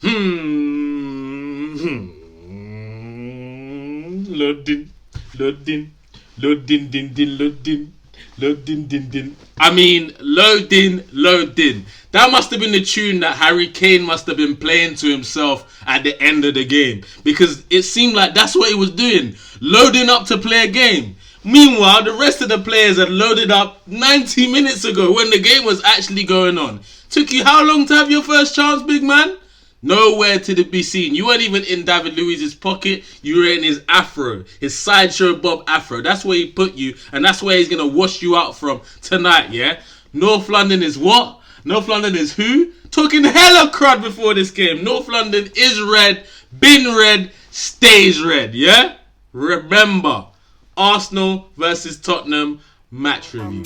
Loading, loading, loading, din, din, loading, loading, din, din. I mean, loading, loading. That must have been the tune that Harry Kane must have been playing to himself at the end of the game. Because it seemed like that's what he was doing. Loading up to play a game. Meanwhile, the rest of the players had loaded up 90 minutes ago when the game was actually going on. Took you how long to have your first chance, big man? Nowhere to be seen. You weren't even in David Luiz's pocket. You were in his afro. His sideshow Bob afro. That's where he put you. And that's where he's going to wash you out from tonight, yeah? North London is what? North London is who? Talking hella crud before this game. North London is red, been red, stays red, yeah? Remember, Arsenal versus Tottenham match review.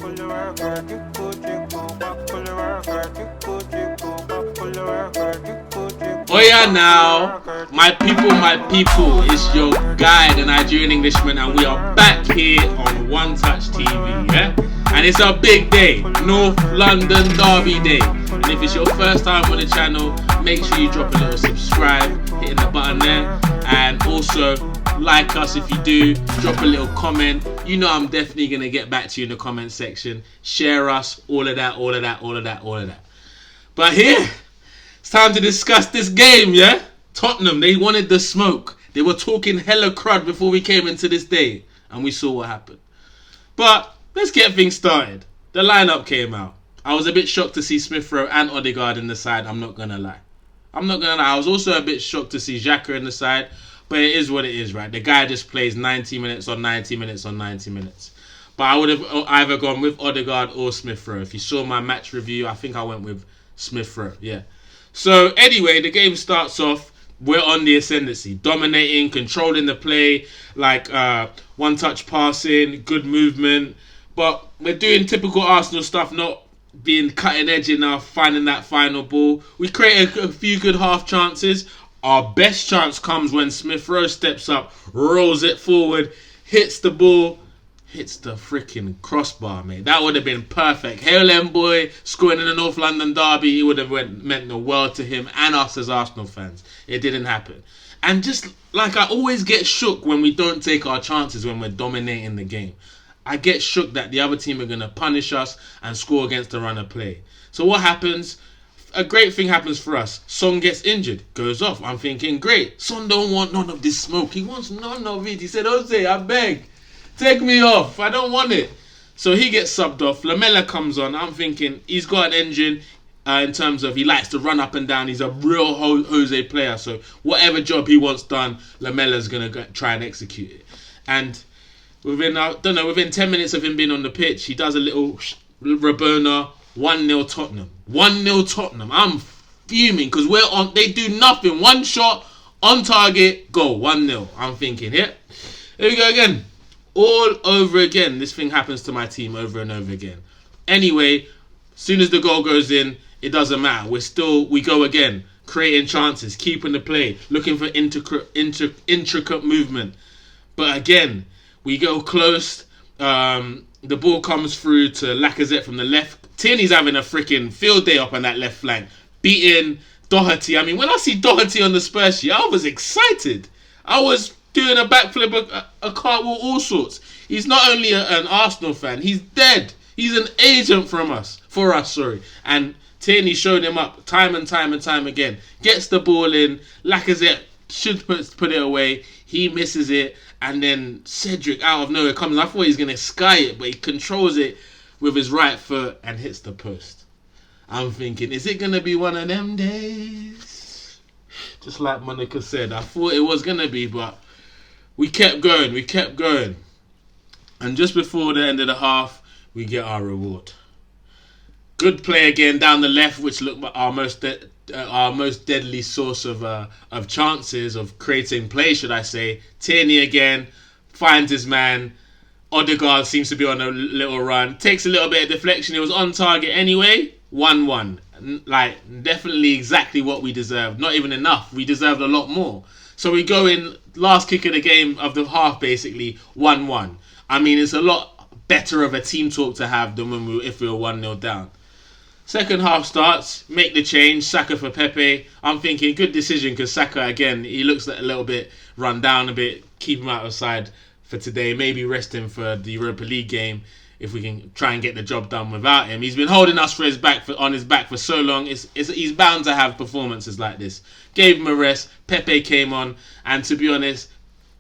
Oh yeah now, my people, it's your guy, the Nigerian Englishman, and we are back here on One Touch TV, yeah? And it's a big day, North London Derby Day. And if it's your first time on the channel, make sure you drop a little subscribe, hitting the button there, and also like us if you do, drop a little comment. You know I'm definitely going to get back to you in the comment section. Share us, all of that. But here, it's time to discuss this game, yeah? Tottenham, they wanted the smoke. They were talking hella crud before we came into this day. And we saw what happened. But let's get things started. The lineup came out. I was a bit shocked to see Smith Rowe and Odegaard in the side, I'm not going to lie. I was also a bit shocked to see Xhaka in the side. But it is what it is, right? The guy just plays 90 minutes on 90 minutes on 90 minutes. But I would have either gone with Odegaard or Smith Rowe. If you saw my match review, I think I went with Smith Rowe, yeah. So anyway, the game starts off. We're on the ascendancy, dominating, controlling the play, like one-touch passing, good movement. But we're doing typical Arsenal stuff, not being cutting edge enough, finding that final ball. We create a few good half chances. Our best chance comes when Smith Rowe steps up, rolls it forward, hits the ball, hits the freaking crossbar, mate. That would have been perfect. Hail M boy scoring in the North London derby. It would have meant the world to him and us as Arsenal fans. It didn't happen. And just like I always get shook when we don't take our chances when we're dominating the game. I get shook that the other team are going to punish us and score against the run of play. So what happens? A great thing happens for us. Son gets injured, goes off. I'm thinking, great. Son don't want none of this smoke. He wants none of it. He said, Jose, I beg, take me off. I don't want it. So he gets subbed off. Lamela comes on. I'm thinking he's got an engine in terms of he likes to run up and down. He's a real Jose player. So whatever job he wants done, Lamela's going to try and execute it. And within 10 minutes of him being on the pitch, he does a little Rabona. 1-0 Tottenham. 1-0 Tottenham. I'm fuming because we're on. They do nothing. One shot on target, goal. 1-0. I'm thinking, yeah. Here we go again. All over again. This thing happens to my team over and over again. Anyway, as soon as the goal goes in, it doesn't matter. We go again. Creating chances, keeping the play, looking for intricate movement. But again, we go close. The ball comes through to Lacazette from the left. Tierney's having a freaking field day up on that left flank. Beating Doherty. I mean, when I see Doherty on the Spurs sheet, I was excited. I was doing a backflip, a cartwheel, all sorts. He's not only an Arsenal fan, he's dead. He's an agent for us. And Tierney showed him up time and time again. Gets the ball in. Lacazette should put it away. He misses it. And then Cedric out of nowhere comes. I thought he was going to sky it, but he controls it with his right foot and hits the post. I'm thinking, is it going to be one of them days? Just like Monica said, I thought it was going to be, but we kept going. And just before the end of the half, we get our reward. Good play again down the left, which looked like our most deadly source of chances, of creating play, should I say. Tierney again finds his man. Odegaard seems to be on a little run. Takes a little bit of deflection. It was on target anyway. 1-1. Like, definitely exactly what we deserved. Not even enough. We deserved a lot more. So we go in, last kick of the game, of the half basically, 1-1. I mean, it's a lot better of a team talk to have than if we were 1-0 down. Second half starts, make the change, Saka for Pepe. I'm thinking good decision because Saka, again, he looks a little bit run down a bit. Keep him out of side for today. Maybe rest him for the Europa League game if we can try and get the job done without him. He's been holding us on his back for so long. He's bound to have performances like this. Gave him a rest. Pepe came on, and to be honest,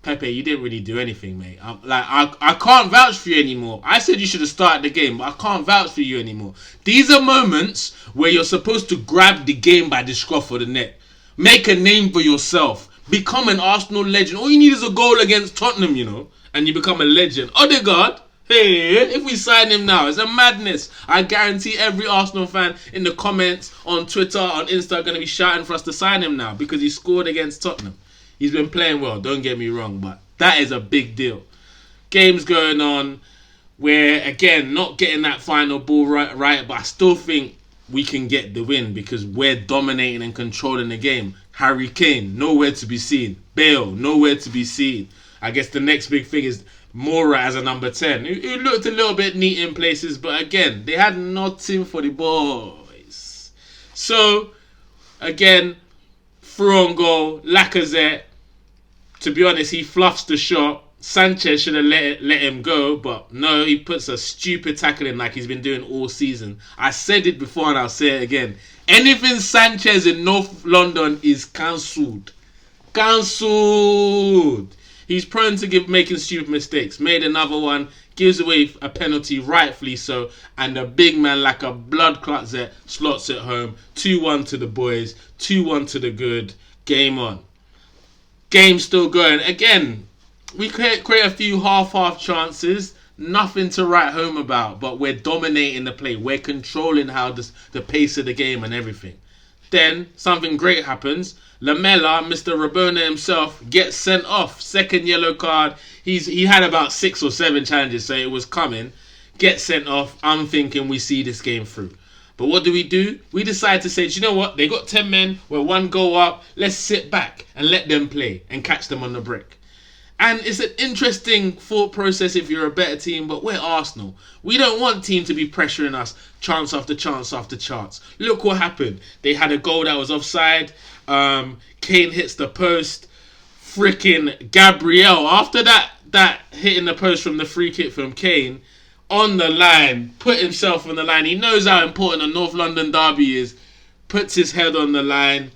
Pepe, you didn't really do anything, mate. I can't vouch for you anymore. I said you should have started the game, but I can't vouch for you anymore. These are moments where you're supposed to grab the game by the scruff of the neck. Make a name for yourself. Become an Arsenal legend. All you need is a goal against Tottenham, and you become a legend. Odegaard, hey, if we sign him now, it's a madness. I guarantee every Arsenal fan in the comments, on Twitter, on Insta are going to be shouting for us to sign him now because he scored against Tottenham. He's been playing well, don't get me wrong, but that is a big deal. Games going on. We're, again, not getting that final ball right, but I still think we can get the win because we're dominating and controlling the game. Harry Kane, nowhere to be seen. Bale, nowhere to be seen. I guess the next big thing is Moura as a number 10, who looked a little bit neat in places, but again, they had nothing for the boys. So, again, through on goal, Lacazette, to be honest, he fluffs the shot. Sanchez should have let him go, but no, he puts a stupid tackle in like he's been doing all season. I said it before and I'll say it again. Anything Sanchez in North London is cancelled. Cancelled. He's prone to making stupid mistakes. Made another one, gives away a penalty, rightfully so, and a big man like a blood clot slots it home. 2-1 to the boys, 2-1 to the good. Game on. Game still going. Again, we create a few half chances. Nothing to write home about, but we're dominating the play. We're controlling the pace of the game and everything. Then something great happens. Lamela, Mr. Rabona himself, gets sent off. Second yellow card. He had about 6 or 7 challenges, so it was coming. Gets sent off. I'm thinking we see this game through. But what do? We decide to say, do you know what? They got 10 men. We're 1 goal up. Let's sit back and let them play and catch them on the break. And it's an interesting thought process if you're a better team, but we're Arsenal. We don't want team to be pressuring us chance after chance after chance. Look what happened. They had a goal that was offside. Kane hits the post. Freaking Gabriel, after that hitting the post from the free kick from Kane, on the line, put himself on the line. He knows how important a North London derby is. Puts his head on the line,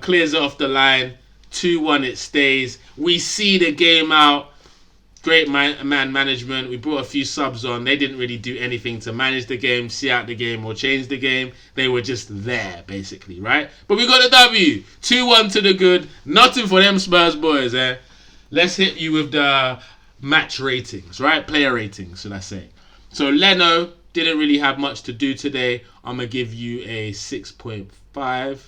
clears it off the line. 2-1 it stays. We see the game out. Great man management. We brought a few subs on. They didn't really do anything to manage the game, see out the game, or change the game. They were just there, basically, right? But we got a W. 2-1 to the good. Nothing for them Spurs boys, eh? Let's hit you with the match ratings, right? Player ratings, should I say. So Leno didn't really have much to do today. I'm going to give you a 6.5.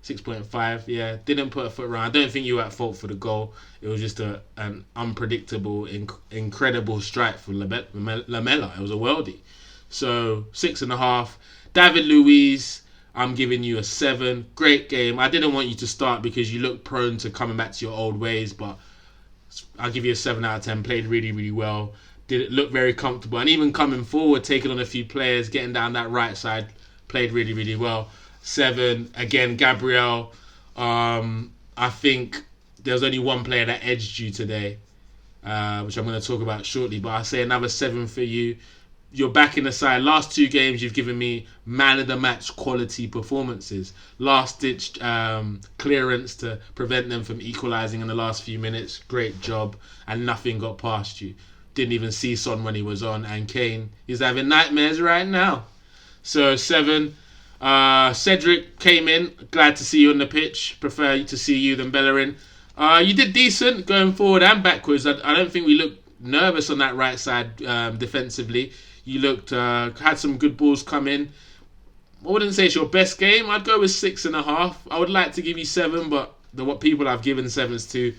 6.5, yeah. Didn't put a foot around. I don't think you were at fault for the goal. It was just an unpredictable, incredible strike from Lamela. It was a worldie. So, 6.5. David Luiz, I'm giving you a 7. Great game. I didn't want you to start because you look prone to coming back to your old ways, but I'll give you a 7 out of 10. Played really, really well. Did it look very comfortable. And even coming forward, taking on a few players, getting down that right side, played really, really well. 7. Again, Gabriel. I think there's only one player that edged you today, which I'm going to talk about shortly. But I'll say another 7 for you. You're back in the side. Last 2 games, you've given me man of the match quality performances. Last-ditch clearance to prevent them from equalising in the last few minutes. Great job. And nothing got past you. Didn't even see Son when he was on. And Kane is having nightmares right now. So 7. Cedric came in. Glad to see you on the pitch. Prefer to see you than Bellerin. You did decent going forward and backwards. I don't think we looked nervous on that right side defensively. You looked had some good balls come in. I wouldn't say it's your best game. I'd go with 6.5. I would like to give you 7, but what people I've given 7s to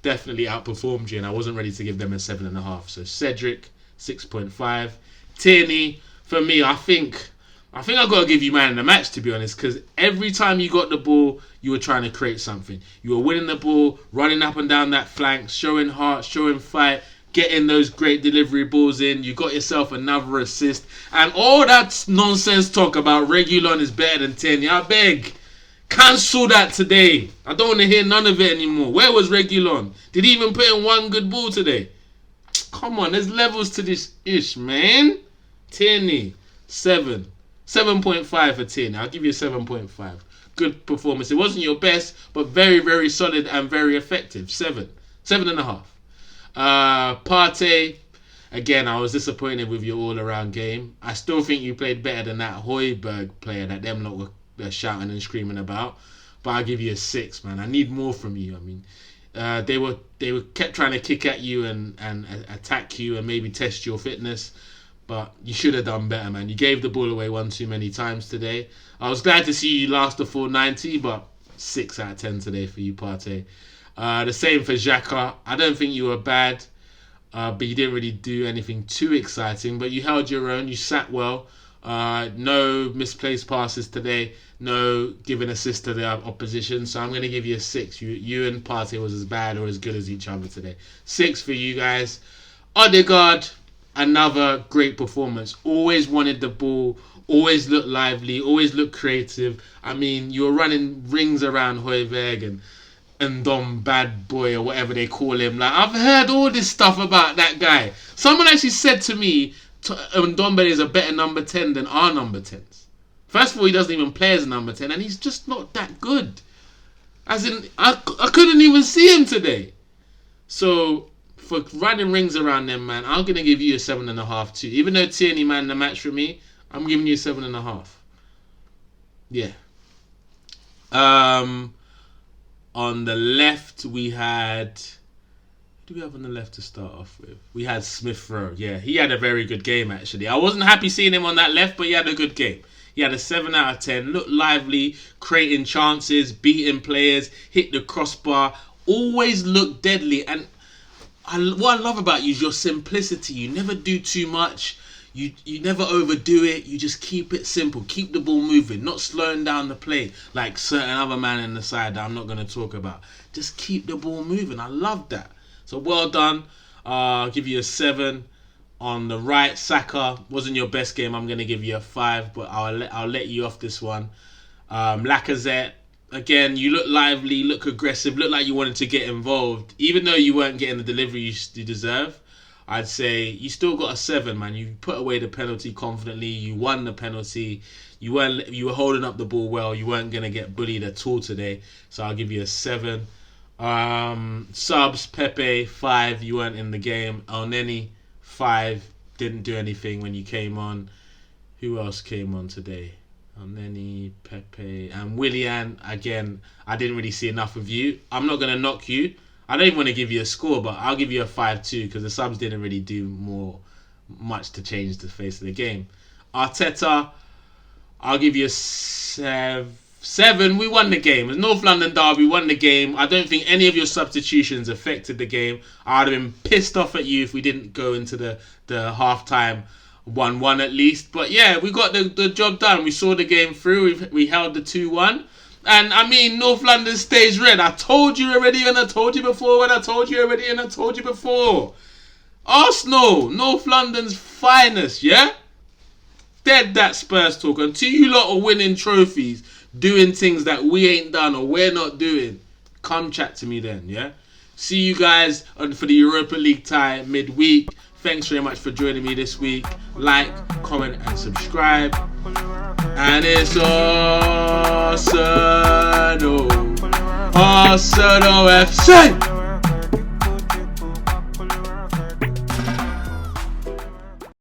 definitely outperformed you, and I wasn't ready to give them a 7.5. So Cedric 6.5. Tierney, for me, I think I've got to give you man of the match, to be honest, because every time you got the ball, you were trying to create something. You were winning the ball, running up and down that flank, showing heart, showing fight, getting those great delivery balls in. You got yourself another assist. And all that nonsense talk about Reguilon is better than Tierney. I beg, cancel that today. I don't want to hear none of it anymore. Where was Reguilon? Did he even put in one good ball today? Come on, there's levels to this ish, man. Tierney, 7. 7.5 for Tierney. I'll give you a 7.5. Good performance. It wasn't your best, but very, very solid and very effective. 7. 7.5. Partey, again, I was disappointed with your all-around game. I still think you played better than that Højbjerg player that them lot were shouting and screaming about. But I'll give you a 6, man. I need more from you. I mean, they were kept trying to kick at you and attack you and maybe test your fitness, but you should have done better, man. You gave the ball away one too many times today. I was glad to see you last the full 90, but 6 out of 10 today for you, Partey. The same for Xhaka. I don't think you were bad, but you didn't really do anything too exciting, but you held your own. You sat well. No misplaced passes today. No giving assist to the opposition. So I'm going to give you a 6. You and Partey was as bad or as good as each other today. 6 for you guys. Odegaard, another great performance. Always wanted the ball. Always looked lively. Always looked creative. I mean, you were running rings around Højbjerg and Dom Bad Boy or whatever they call him. Like, I've heard all this stuff about that guy. Someone actually said to me, Ndombele is a better number 10 than our number 10s. First of all, he doesn't even play as a number 10, and he's just not that good. As in, I couldn't even see him today. So, for running rings around them, man, I'm going to give you a 7.5 too. Even though Tierney man the match for me, I'm giving you a 7.5. Yeah. On the left, we had... Who do we have on the left to start off with? We had Smith Rowe. Yeah, he had a very good game, actually. I wasn't happy seeing him on that left, but he had a good game. He had a 7 out of 10. Looked lively, creating chances, beating players, hit the crossbar. Always looked deadly. And what I love about you is your simplicity. You never do too much. You never overdo it. You just keep it simple. Keep the ball moving. Not slowing down the play like certain other man in the side that I'm not going to talk about. Just keep the ball moving. I love that. So well done. I'll give you a 7. On the right, Saka wasn't your best game. I'm going to give you a 5, but I'll let you off this one. Lacazette, again, you look lively, look aggressive, look like you wanted to get involved. Even though you weren't getting the delivery you deserve, I'd say you still got a 7, man. You put away the penalty confidently. You won the penalty. You were holding up the ball well. You weren't going to get bullied at all today. So I'll give you a 7. Subs, Pepe, 5. You weren't in the game. Elneny, 5. Didn't do anything when you came on. Who else came on today? Elneny, Pepe, and Willian. Again, I didn't really see enough of you. I'm not going to knock you. I don't even want to give you a score, but I'll give you a 5 too, because the subs didn't really do much to change the face of the game. Arteta, I'll give you a 7. We won the game. It was North London derby. We won the game. I don't think any of your substitutions affected the game. I'd have been pissed off at you if we didn't go into the half-time 1-1 at least. But yeah, we got the job done. We saw the game through. We held the 2-1. And I mean, North London stays red. I told you already, and I told you before, and I told you already, and I told you before. Arsenal, North London's finest, yeah? Dead that Spurs talk. Until you lot are winning trophies, doing things that we ain't done or we're not doing, come chat to me then, yeah? See you guys for the Europa League tie midweek. Thanks very much for joining me this week. Like, comment, and subscribe. And it's Arsenal FC.